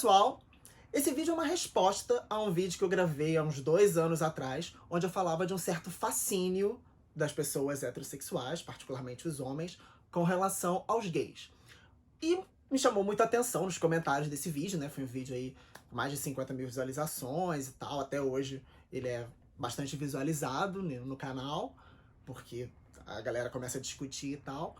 pessoal, esse vídeo é uma resposta a um vídeo que eu gravei há uns 2 anos atrás, onde eu falava de um certo fascínio das pessoas heterossexuais, particularmente os homens, com relação aos gays. E me chamou muita atenção nos comentários desse vídeo, né? Foi um vídeo aí com mais de 50 mil visualizações e tal. Até hoje ele é bastante visualizado no canal, porque a galera começa a discutir e tal.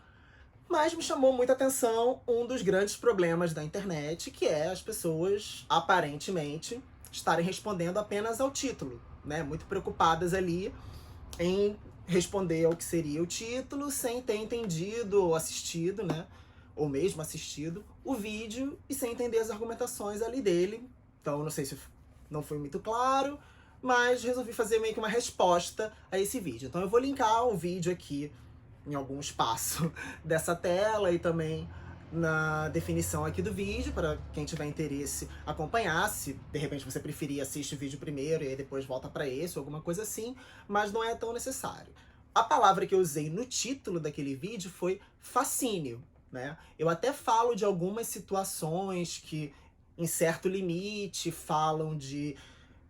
Mas me chamou muita atenção um dos grandes problemas da internet, que é as pessoas, aparentemente, estarem respondendo apenas ao título, né? Muito preocupadas ali em responder ao que seria o título, sem ter entendido ou assistido, né? Ou mesmo assistido o vídeo e sem entender as argumentações ali dele. Então, não sei se não foi muito claro, mas resolvi fazer meio que uma resposta a esse vídeo. Então eu vou linkar o vídeo aqui em algum espaço dessa tela e também na definição aqui do vídeo, para quem tiver interesse acompanhar. Se de repente você preferir, assiste o vídeo primeiro e aí depois volta para esse ou alguma coisa assim, mas não é tão necessário. A palavra que eu usei no título daquele vídeo foi fascínio, né? Eu até falo de algumas situações que, em certo limite, falam de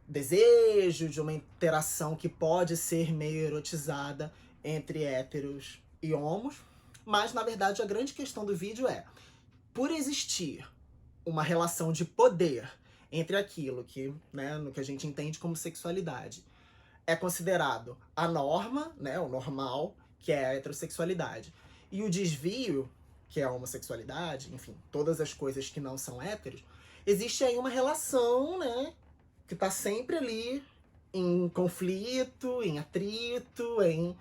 desejo, de uma interação que pode ser meio erotizada entre héteros e homos, mas na verdade a grande questão do vídeo é, por existir uma relação de poder entre aquilo que, né, no que a gente entende como sexualidade, é considerado a norma, né, o normal, que é a heterossexualidade, e o desvio, que é a homossexualidade, enfim, todas as coisas que não são héteros, existe aí uma relação, né, que tá sempre ali em conflito, em atrito, em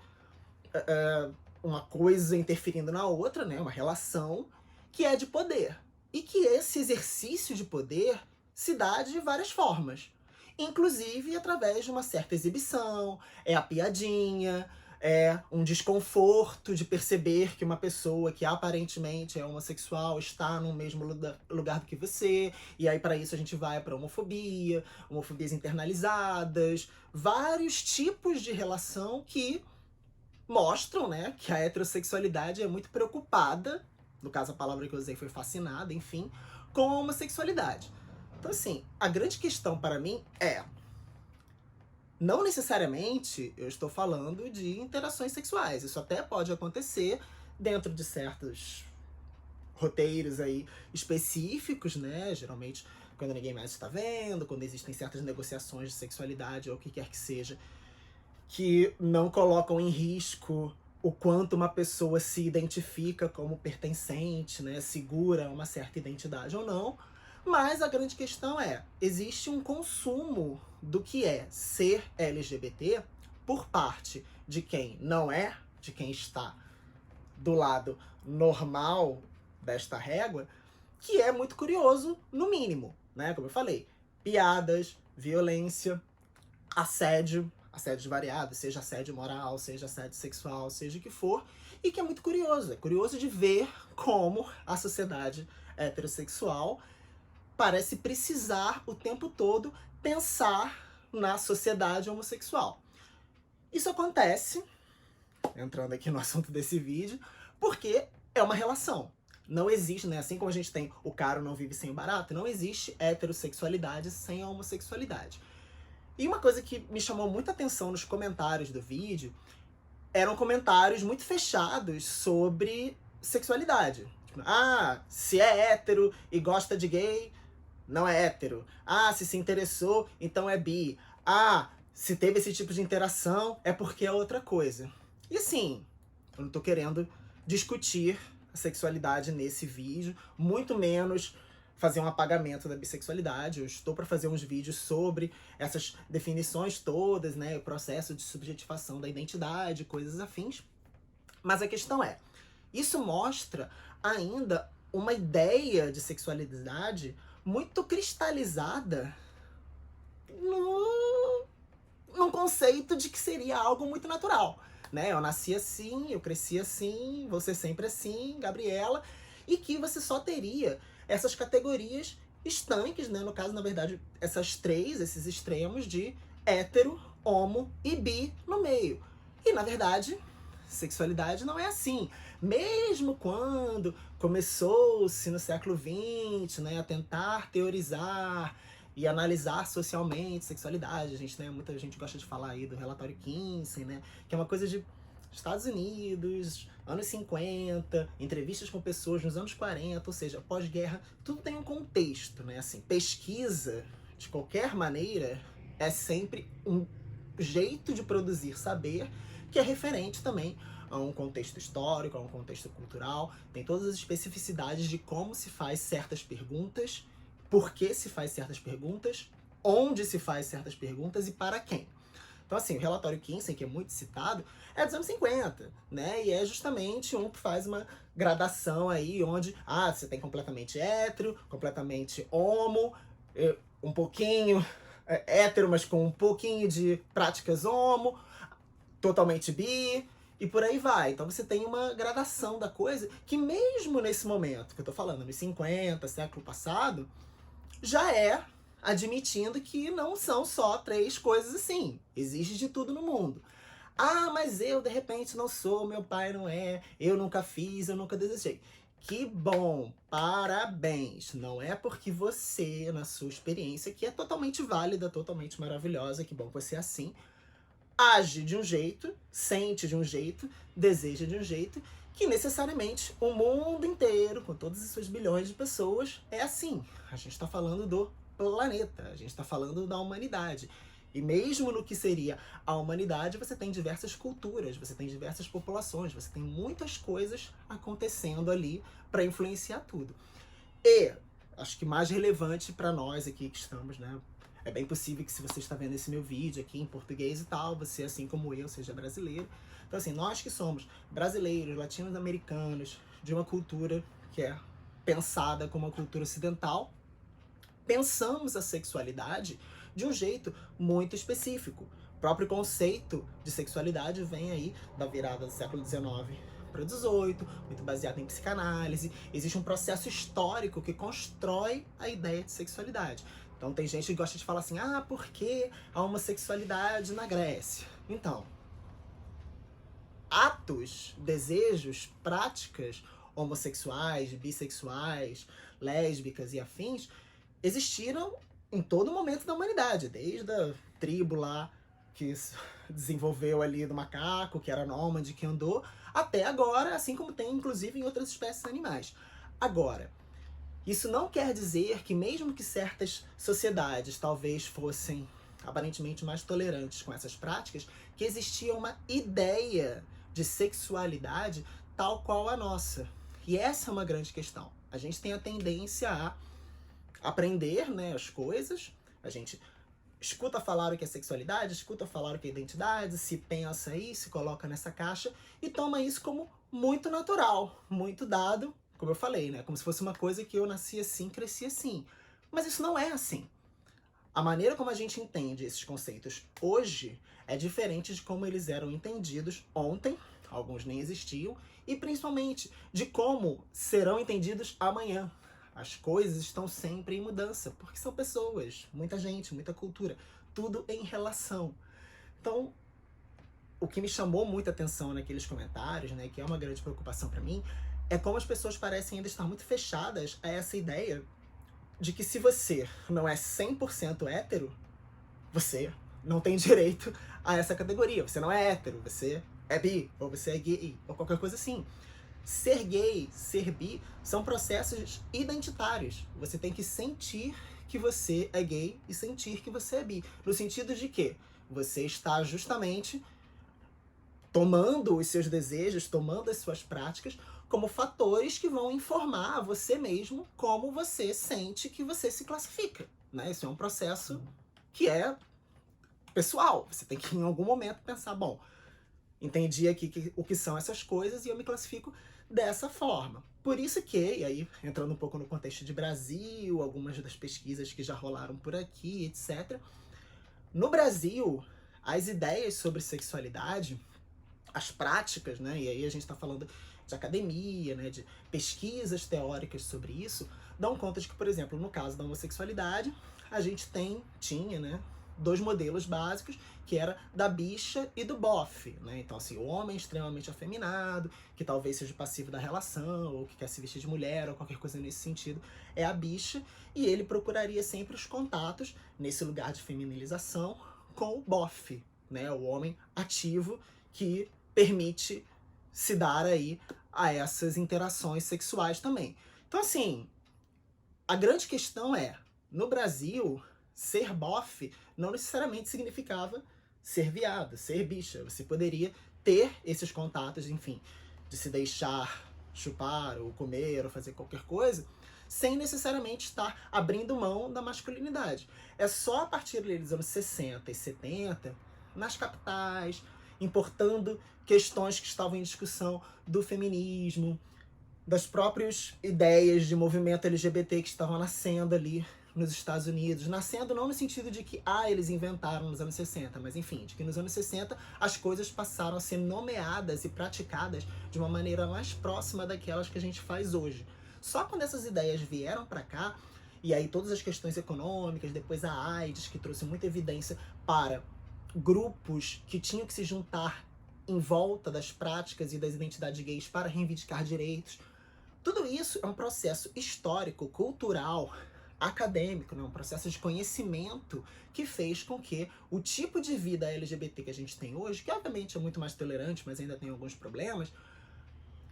uma coisa interferindo na outra, né? Uma relação que é de poder. E que esse exercício de poder se dá de várias formas. Inclusive através de uma certa exibição, é a piadinha, é um desconforto de perceber que uma pessoa que aparentemente é homossexual está no mesmo lugar do que você, e aí para isso a gente vai para homofobia, homofobias internalizadas, vários tipos de relação que mostram, né, que a heterossexualidade é muito preocupada, no caso a palavra que eu usei foi fascinada, enfim, com a homossexualidade. Então assim, a grande questão para mim é, não necessariamente eu estou falando de interações sexuais. Isso até pode acontecer dentro de certos roteiros aí específicos, né? Geralmente quando ninguém mais está vendo, quando existem certas negociações de sexualidade ou o que quer que seja, que não colocam em risco o quanto uma pessoa se identifica como pertencente, né? Segura uma certa identidade ou não. Mas a grande questão é, existe um consumo do que é ser LGBT por parte de quem não é, de quem está do lado normal desta régua, que é muito curioso, no mínimo, né? Como eu falei, piadas, violência, assédio variado, seja assédio moral, seja assédio sexual, seja o que for, e que é muito curioso. É curioso de ver como a sociedade heterossexual parece precisar o tempo todo pensar na sociedade homossexual. Isso acontece, entrando aqui no assunto desse vídeo, porque é uma relação. Não existe, né? Assim como a gente tem o caro não vive sem o barato, não existe heterossexualidade sem a homossexualidade. E uma coisa que me chamou muita atenção nos comentários do vídeo eram comentários muito fechados sobre sexualidade. Tipo, ah, se é hétero e gosta de gay, não é hétero. Ah, se interessou, então é bi. Ah, se teve esse tipo de interação, é porque é outra coisa. E assim, eu não tô querendo discutir a sexualidade nesse vídeo, muito menos fazer um apagamento da bissexualidade. Eu estou para fazer uns vídeos sobre essas definições todas, né, o processo de subjetivação da identidade, coisas afins. Mas a questão é, isso mostra ainda uma ideia de sexualidade muito cristalizada num conceito de que seria algo muito natural, né? Eu nasci assim, eu cresci assim, você sempre assim, Gabriela, e que você só teria essas categorias estanques, né? No caso, na verdade, esses extremos de hétero, homo e bi no meio. E, na verdade, sexualidade não é assim. mesmo quando começou-se no século XX, né, a tentar teorizar e analisar socialmente sexualidade. A gente, né, muita gente gosta de falar aí do relatório Kinsey, né, que é uma coisa de Estados Unidos, anos 50, entrevistas com pessoas nos anos 40, ou seja, pós-guerra, tudo tem um contexto, né? Assim, pesquisa, de qualquer maneira, é sempre um jeito de produzir saber que é referente também a um contexto histórico, a um contexto cultural, tem todas as especificidades de como se faz certas perguntas, por que se faz certas perguntas, onde se faz certas perguntas e para quem. Então, assim, o relatório Kinsey, que é muito citado, é dos anos 50, né? E é justamente um que faz uma gradação aí, onde, você tem completamente hétero, completamente homo, um pouquinho hétero, mas com um pouquinho de práticas homo, totalmente bi, e por aí vai. Então você tem uma gradação da coisa que mesmo nesse momento, que eu tô falando, nos 50, século passado, já é admitindo que não são só 3 coisas assim. Existe de tudo no mundo. Mas eu, de repente, não sou, meu pai não é, eu nunca fiz, eu nunca desejei. Que bom, parabéns. Não é porque você, na sua experiência, que é totalmente válida, totalmente maravilhosa, que bom que você é assim, age de um jeito, sente de um jeito, deseja de um jeito, que necessariamente o mundo inteiro, com todas as suas bilhões de pessoas, é assim. A gente está falando do planeta, a gente está falando da humanidade. E mesmo no que seria a humanidade, você tem diversas culturas, você tem diversas populações, você tem muitas coisas acontecendo ali para influenciar tudo. E acho que mais relevante para nós aqui que estamos, né? É bem possível que se você está vendo esse meu vídeo aqui em português e tal, você, assim como eu, seja brasileiro. Então, assim, nós que somos brasileiros, latino-americanos, de uma cultura que é pensada como uma cultura ocidental, pensamos a sexualidade de um jeito muito específico. O próprio conceito de sexualidade vem aí da virada do século XIX para o XVIII, muito baseado em psicanálise. Existe um processo histórico que constrói a ideia de sexualidade. Então tem gente que gosta de falar assim, por que a homossexualidade na Grécia? Então, atos, desejos, práticas homossexuais, bissexuais, lésbicas e afins existiram em todo momento da humanidade, desde a tribo lá que desenvolveu ali do macaco, que era nômade, que andou, até agora, assim como tem inclusive em outras espécies animais. Agora, isso não quer dizer que mesmo que certas sociedades talvez fossem aparentemente mais tolerantes com essas práticas, que existia uma ideia de sexualidade tal qual a nossa. E essa é uma grande questão. A gente tem a tendência a aprender, né, as coisas, a gente escuta falar o que é sexualidade, escuta falar o que é identidade, se pensa aí, se coloca nessa caixa e toma isso como muito natural, muito dado, como eu falei, né? Como se fosse uma coisa que eu nasci assim, cresci assim. Mas isso não é assim. A maneira como a gente entende esses conceitos hoje é diferente de como eles eram entendidos ontem, alguns nem existiam, e principalmente de como serão entendidos amanhã. As coisas estão sempre em mudança, porque são pessoas, muita gente, muita cultura, tudo em relação. Então, o que me chamou muita atenção naqueles comentários, né, que é uma grande preocupação para mim, é como as pessoas parecem ainda estar muito fechadas a essa ideia de que se você não é 100% hétero, você não tem direito a essa categoria. Você não é hétero, você é bi, ou você é gay, ou qualquer coisa assim. Ser gay, ser bi, são processos identitários. Você tem que sentir que você é gay e sentir que você é bi. No sentido de que você está justamente tomando os seus desejos, tomando as suas práticas como fatores que vão informar a você mesmo como você sente que você se classifica, né? Isso é um processo que é pessoal. Você tem que, em algum momento, pensar, bom, entendi aqui o que são essas coisas e eu me classifico dessa forma. Por isso que, e aí entrando um pouco no contexto de Brasil, algumas das pesquisas que já rolaram por aqui, etc. No Brasil, as ideias sobre sexualidade, as práticas, né, e aí a gente está falando de academia, né, de pesquisas teóricas sobre isso, dão conta de que, por exemplo, no caso da homossexualidade, a gente tinha, né, dois modelos básicos, que era da bicha e do bofe, né? Então, assim, o homem extremamente afeminado, que talvez seja passivo da relação, ou que quer se vestir de mulher, ou qualquer coisa nesse sentido, é a bicha, e ele procuraria sempre os contatos, nesse lugar de feminilização, com o bofe, né? O homem ativo, que permite se dar aí a essas interações sexuais também. Então, assim, a grande questão é, no Brasil, ser bofe não necessariamente significava ser viada, ser bicha. Você poderia ter esses contatos, enfim, de se deixar chupar, ou comer, ou fazer qualquer coisa, sem necessariamente estar abrindo mão da masculinidade. É só a partir dos anos 60 e 70, nas capitais, importando questões que estavam em discussão do feminismo, das próprias ideias de movimento LGBT que estavam nascendo ali nos Estados Unidos. Nascendo não no sentido de que, eles inventaram nos anos 60, mas enfim, de que nos anos 60 as coisas passaram a ser nomeadas e praticadas de uma maneira mais próxima daquelas que a gente faz hoje. Só quando essas ideias vieram para cá, e aí todas as questões econômicas, depois a AIDS, que trouxe muita evidência para grupos que tinham que se juntar em volta das práticas e das identidades gays para reivindicar direitos. Tudo isso é um processo histórico, cultural, acadêmico, né? Um processo de conhecimento que fez com que o tipo de vida LGBT que a gente tem hoje, que obviamente é muito mais tolerante, mas ainda tem alguns problemas,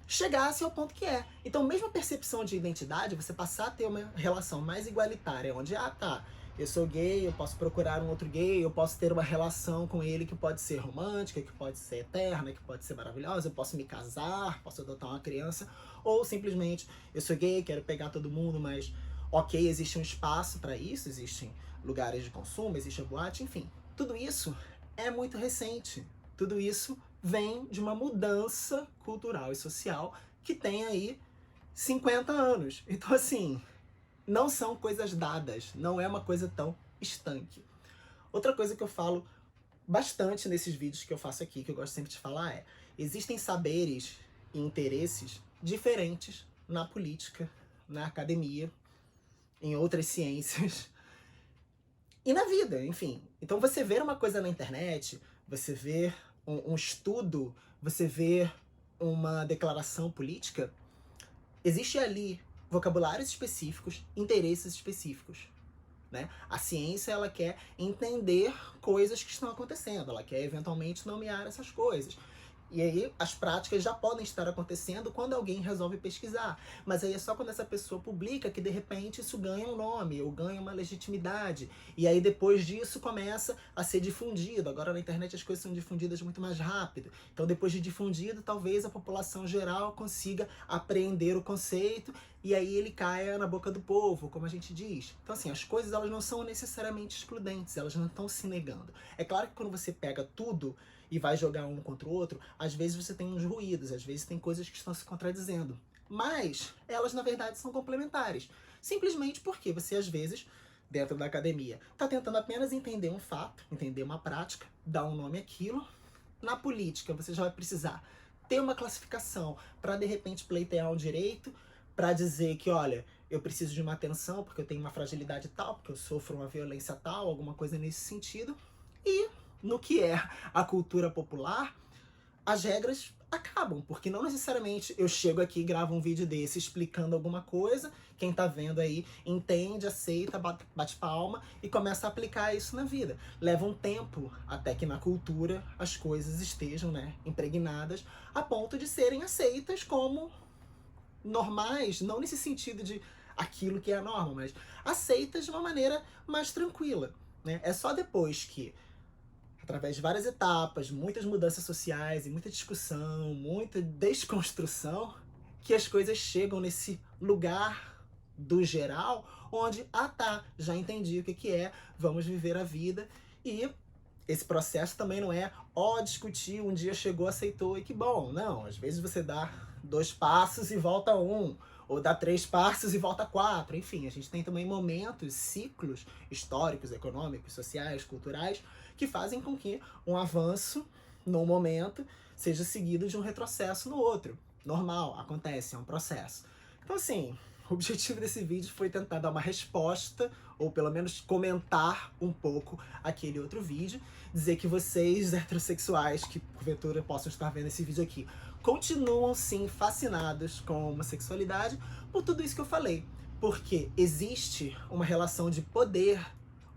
chegasse ao ponto que é. Então, mesmo a percepção de identidade, você passar a ter uma relação mais igualitária, onde, eu sou gay, eu posso procurar um outro gay, eu posso ter uma relação com ele que pode ser romântica, que pode ser eterna, que pode ser maravilhosa, eu posso me casar, posso adotar uma criança, ou simplesmente, eu sou gay, quero pegar todo mundo, mas ok, existe um espaço para isso, existem lugares de consumo, existe a boate, enfim. Tudo isso é muito recente. Tudo isso vem de uma mudança cultural e social que tem aí 50 anos. Então, assim, não são coisas dadas, não é uma coisa tão estanque. Outra coisa que eu falo bastante nesses vídeos que eu faço aqui, que eu gosto sempre de falar existem saberes e interesses diferentes na política, na academia, em outras ciências e na vida, enfim. Então você vê uma coisa na internet, você vê um estudo, você vê uma declaração política, existe ali vocabulários específicos, interesses específicos, né? A ciência, ela quer entender coisas que estão acontecendo, ela quer eventualmente nomear essas coisas. E aí as práticas já podem estar acontecendo quando alguém resolve pesquisar. Mas aí é só quando essa pessoa publica que de repente isso ganha um nome, ou ganha uma legitimidade. E aí depois disso começa a ser difundido. Agora na internet as coisas são difundidas muito mais rápido. Então depois de difundido, talvez a população geral consiga apreender o conceito e aí ele caia na boca do povo, como a gente diz. Então assim, as coisas elas não são necessariamente excludentes, elas não estão se negando. É claro que quando você pega tudo e vai jogar um contra o outro, às vezes você tem uns ruídos, às vezes tem coisas que estão se contradizendo. Mas elas, na verdade, são complementares. Simplesmente porque você, às vezes, dentro da academia, está tentando apenas entender um fato, entender uma prática, dar um nome àquilo. Na política, você já vai precisar ter uma classificação para, de repente, pleitear um direito, para dizer que, olha, eu preciso de uma atenção porque eu tenho uma fragilidade tal, porque eu sofro uma violência tal, alguma coisa nesse sentido. E no que é a cultura popular, as regras acabam, porque não necessariamente eu chego aqui e gravo um vídeo desse explicando alguma coisa, quem tá vendo aí entende, aceita, bate palma e começa a aplicar isso na vida. Leva um tempo até que na cultura as coisas estejam, né, impregnadas a ponto de serem aceitas como normais, não nesse sentido de aquilo que é a norma, mas aceitas de uma maneira mais tranquila, né? É só depois que, através de várias etapas, muitas mudanças sociais e muita discussão, muita desconstrução, que as coisas chegam nesse lugar do geral, onde, já entendi o que é, vamos viver a vida. E esse processo também não é, discutir, um dia chegou, aceitou e que bom. Não, às vezes você dá 2 passos e volta 1, ou dá 3 passos e volta 4. Enfim, a gente tem também momentos, ciclos históricos, econômicos, sociais, culturais, que fazem com que um avanço num momento seja seguido de um retrocesso no outro. Normal, acontece, é um processo. Então assim, O objetivo desse vídeo foi tentar dar uma resposta, ou pelo menos comentar um pouco aquele outro vídeo, dizer que vocês, heterossexuais, que porventura possam estar vendo esse vídeo aqui, continuam sim fascinados com a homossexualidade por tudo isso que eu falei. Porque existe uma relação de poder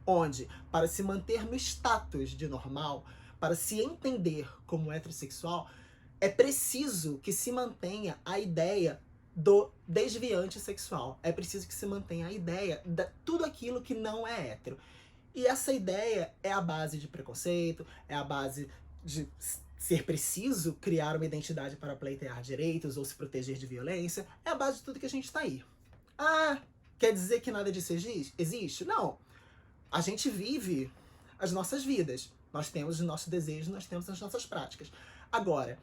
onde, para se manter no status de normal, para se entender como heterossexual, é preciso que se mantenha a ideia do desviante sexual. É preciso que se mantenha a ideia de tudo aquilo que não é hétero. E essa ideia é a base de preconceito, é a base de ser preciso criar uma identidade para pleitear direitos ou se proteger de violência, é a base de tudo que a gente está aí. Ah, quer dizer que nada disso existe? Não. A gente vive as nossas vidas. Nós temos os nossos desejos, nós temos as nossas práticas. Agora,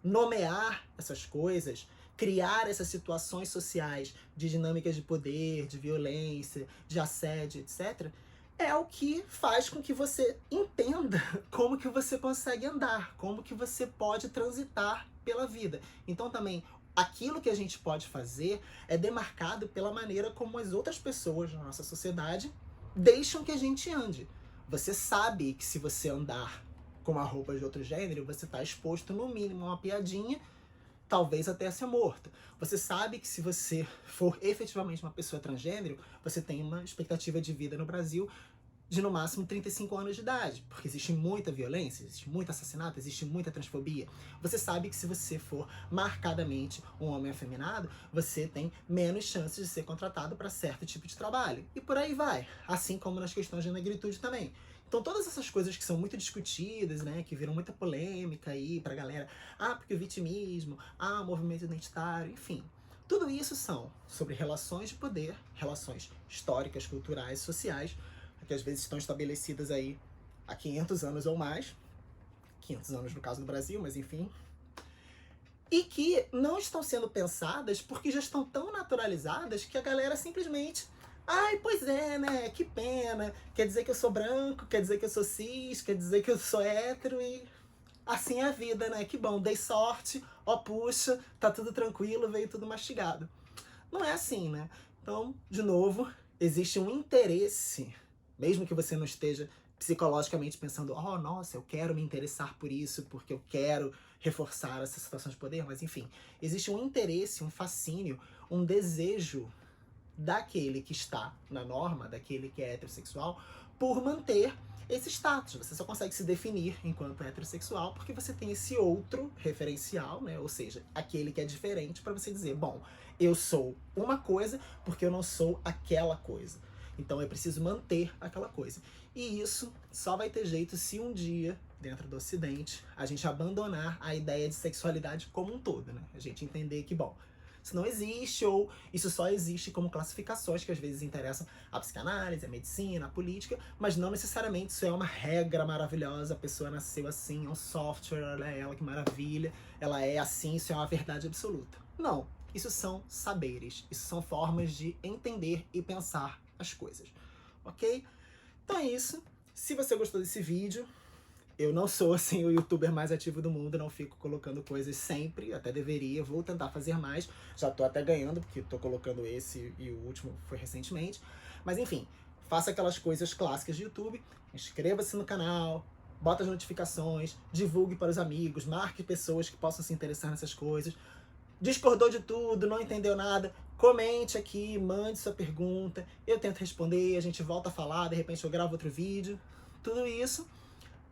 nomear essas coisas, criar essas situações sociais de dinâmicas de poder, de violência, de assédio, etc., é o que faz com que você entenda como que você consegue andar, como que você pode transitar pela vida. Então também, aquilo que a gente pode fazer é demarcado pela maneira como as outras pessoas na nossa sociedade deixam que a gente ande. Você sabe que se você andar com uma roupa de outro gênero, você está exposto no mínimo a uma piadinha, talvez até a ser morto. Você sabe que se você for efetivamente uma pessoa transgênero, você tem uma expectativa de vida no Brasil de no máximo 35 anos de idade, porque existe muita violência, existe muito assassinato, existe muita transfobia. Você sabe que se você for marcadamente um homem afeminado, você tem menos chances de ser contratado para certo tipo de trabalho. E por aí vai, assim como nas questões de negritude também. Então todas essas coisas que são muito discutidas, né, que viram muita polêmica aí pra galera, porque o vitimismo, o movimento identitário, enfim. Tudo isso são sobre relações de poder, relações históricas, culturais, sociais, que às vezes estão estabelecidas aí há 500 anos ou mais, 500 anos no caso do Brasil, mas enfim, e que não estão sendo pensadas porque já estão tão naturalizadas que a galera simplesmente, pois é, né, que pena, quer dizer que eu sou branco, quer dizer que eu sou cis, quer dizer que eu sou hétero e assim é a vida, né, que bom, dei sorte, puxa, tá tudo tranquilo, veio tudo mastigado. Não é assim, né? Então, de novo, existe um interesse, mesmo que você não esteja psicologicamente pensando, nossa, eu quero me interessar por isso, porque eu quero reforçar essa situação de poder, mas enfim, existe um interesse, um fascínio, um desejo daquele que está na norma, daquele que é heterossexual, por manter esse status. Você só consegue se definir enquanto heterossexual porque você tem esse outro referencial, né? Ou seja, aquele que é diferente para você dizer, bom, eu sou uma coisa porque eu não sou aquela coisa. Então é preciso manter aquela coisa. E isso só vai ter jeito se um dia, dentro do Ocidente, a gente abandonar a ideia de sexualidade como um todo, né? A gente entender que, bom, isso não existe, ou isso só existe como classificações que às vezes interessam a psicanálise, a medicina, a política, mas não necessariamente isso é uma regra maravilhosa, a pessoa nasceu assim, é um software, olha ela que maravilha, ela é assim, isso é uma verdade absoluta. Não, isso são saberes, isso são formas de entender e pensar as coisas, ok? Então é isso, se você gostou desse vídeo, eu não sou, assim, o youtuber mais ativo do mundo, não fico colocando coisas sempre, até deveria, vou tentar fazer mais, já tô até ganhando, porque tô colocando esse e o último foi recentemente, mas enfim, faça aquelas coisas clássicas de YouTube, inscreva-se no canal, bota as notificações, divulgue para os amigos, marque pessoas que possam se interessar nessas coisas, discordou de tudo, não entendeu nada, comente aqui, mande sua pergunta, eu tento responder, a gente volta a falar, de repente eu gravo outro vídeo, tudo isso.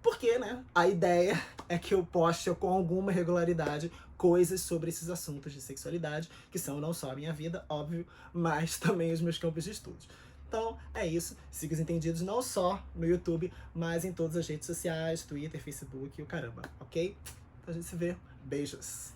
Porque, né, a ideia é que eu poste com alguma regularidade coisas sobre esses assuntos de sexualidade, que são não só a minha vida, óbvio, mas também os meus campos de estudos. Então, é isso. Siga os entendidos não só no YouTube, mas em todas as redes sociais, Twitter, Facebook e o caramba, ok? Então a gente se vê. Beijos!